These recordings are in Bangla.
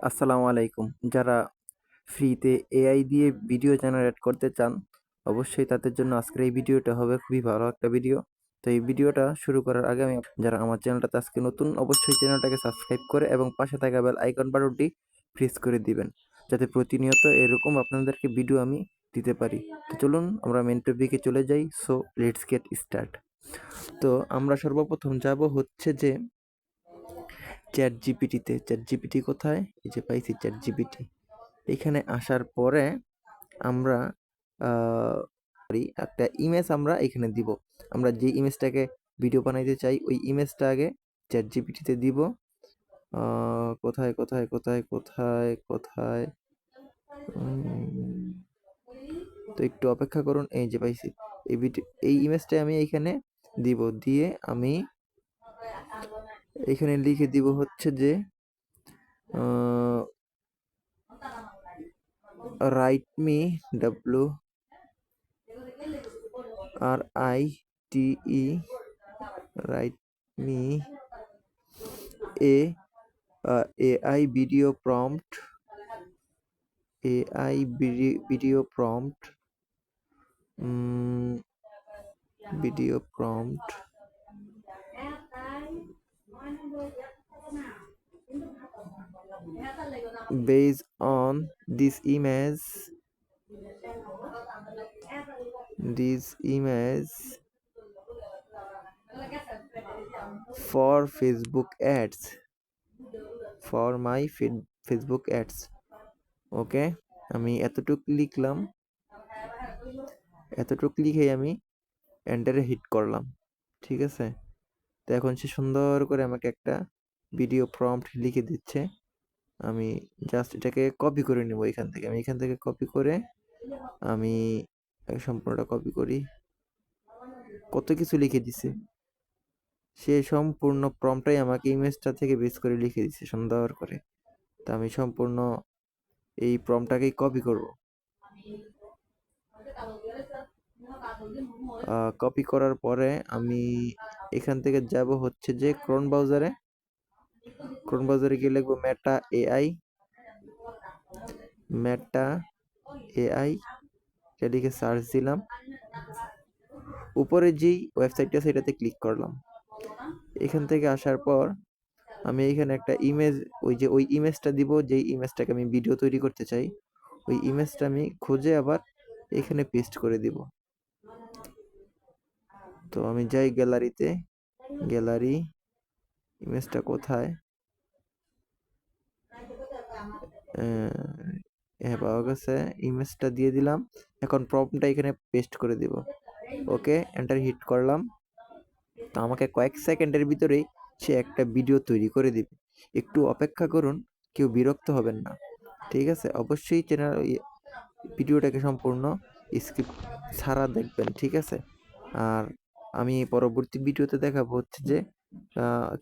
আসসালামু আলাইকুম। যারা ফ্রিতে এআই দিয়ে ভিডিও জেনারেট করতে চান, অবশ্যই তাদের জন্য আজকের এই ভিডিওটা হবে খুবই ভালো একটা ভিডিও। তো এই ভিডিওটা শুরু করার আগে যারা আমার চ্যানেলটাতে আজকে নতুন, অবশ্যই চ্যানেলটাকে সাবস্ক্রাইব করে এবং পাশে থাকা বেল আইকন বাটনটি প্রেস করে দিবেন, যাতে প্রতিনিয়ত এরকম আপনাদেরকে ভিডিও আমি দিতে পারি। তো চলুন আমরা মেইন টপিকে চলে যাই। So let's get start. তো আমরা সর্বপ্রথম যাব হচ্ছে যে চ্যাট জিপিটিতে। চ্যাট জিপিটি কোথায়? এই যে পাইছি চ্যাট জিপিটি। এখানে আসার পরে আমরা একটা ইমেজ আমরা এখানে দিব। আমরা যে ইমেজটাকে ভিডিও বানাইতে চাই ওই ইমেজটা আগে চ্যাট জিপিটিতে দিব। কোথায় কোথায় কোথায় কোথায় কোথায় তো একটু অপেক্ষা করুন। এই যে পাইছি এই ইমেজটা আমি এইখানে দিব। দিয়ে আমি এখানে লিখে দিব হচ্ছে যে write me WRITE write me a AI video prompt video prompt video prompt based on this image for Facebook ads, for my Facebook ads. ওকে, আমি এতটুকু লিখলাম। এতটুকু লিখে আমি এন্টারে হিট করলাম। ঠিক আছে, তো এখন সে সুন্দর করে আমাকে একটা ভিডিও প্রম্পট লিখে দিচ্ছে। আমি জাস্ট এটাকে কপি করে নেব এখান থেকে। আমি এখান থেকে কপি করে আমি সম্পূর্ণটা কপি করি। কত কিছু লিখে দিছে সে, সম্পূর্ণ প্রম্পটটাই আমাকে ইমেজটা থেকে বেস করে লিখে দিছে সুন্দর করে। তা আমি সম্পূর্ণ এই প্রম্পটটাকেই কপি করব। কপি করার পরে আমি এখান থেকে যাব হচ্ছে যে ক্রোম ব্রাউজারে গিয়ে লিখবো মেটা এআই এটা লিখে সার্চ দিলাম। উপরে যেই ওয়েবসাইটটা আছে এটাতে ক্লিক করলাম। এখান থেকে আসার পর আমি এখানে একটা ইমেজ, ওই ইমেজটা দিব যেই ইমেজটাকে আমি ভিডিও তৈরি করতে চাই। ওই ইমেজটা আমি খুঁজে আবার এখানে পেস্ট করে দিব। তো আমি যাই গ্যালারিতে, গ্যালারি ইমেজটা কোথায়? হ্যাঁ, পাওয়া গেছে। ইমেজটা দিয়ে দিলাম। এখন প্রম্পটটা এখানে পেস্ট করে দিব। ওকে, এন্টার হিট করলাম। তো আমাকে কয়েক সেকেন্ডের ভিতরেই সে একটা ভিডিও তৈরি করে দিবে। একটু অপেক্ষা করুন, কেউ বিরক্ত হবেন না। ঠিক আছে, অবশ্যই ভিডিওটাকে সম্পূর্ণ স্ক্রিপ্ট ছাড়া দেখবেন। ঠিক আছে, আর আমি পরবর্তী ভিডিওতে দেখাবো হচ্ছে যে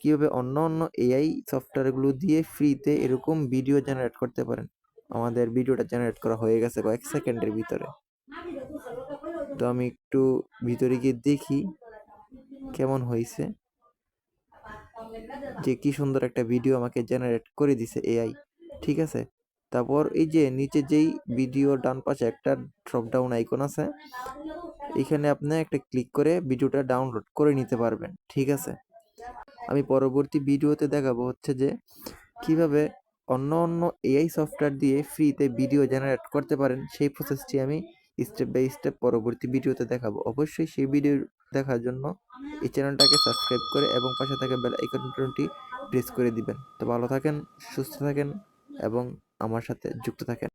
কিভাবে অন্য এআই সফটওয়্যারগুলো দিয়ে ফ্রিতে এরকম ভিডিও জেনারেট করতে পারেন। আমাদের ভিডিওটা জেনারেট করা হয়ে গেছে কয়েক সেকেন্ডের ভিতরে। তো আমি একটু ভিতরে গিয়ে দেখি কেমন হয়েছে, যে কি সুন্দর একটা ভিডিও আমাকে জেনারেট করে দিছে এআই। ঠিক আছে, তারপর এই যে নিচে যেই ভিডিও ডান পাশে একটা ড্রপ ডাউন আইকন আছে, এখানে আপনি একটা ক্লিক করে ভিডিওটা ডাউনলোড করে নিতে পারবেন। ঠিক আছে, আমি পরবর্তী ভিডিওতে দেখাবো হচ্ছে যে কিভাবে অন্য এআই সফটওয়্যার দিয়ে ফ্রিতে ভিডিও জেনারেট করতে পারেন। সেই প্রসেসটি আমি স্টেপ বাই স্টেপ পরবর্তী ভিডিওতে দেখাবো। অবশ্যই সেই ভিডিও দেখার জন্য এই চ্যানেলটাকে সাবস্ক্রাইব করে এবং পাশে থাকা বেল আইকন বাটনটি প্রেস করে দিবেন। তো ভালো থাকেন, সুস্থ থাকেন এবং আমার সাথে যুক্ত থাকেন।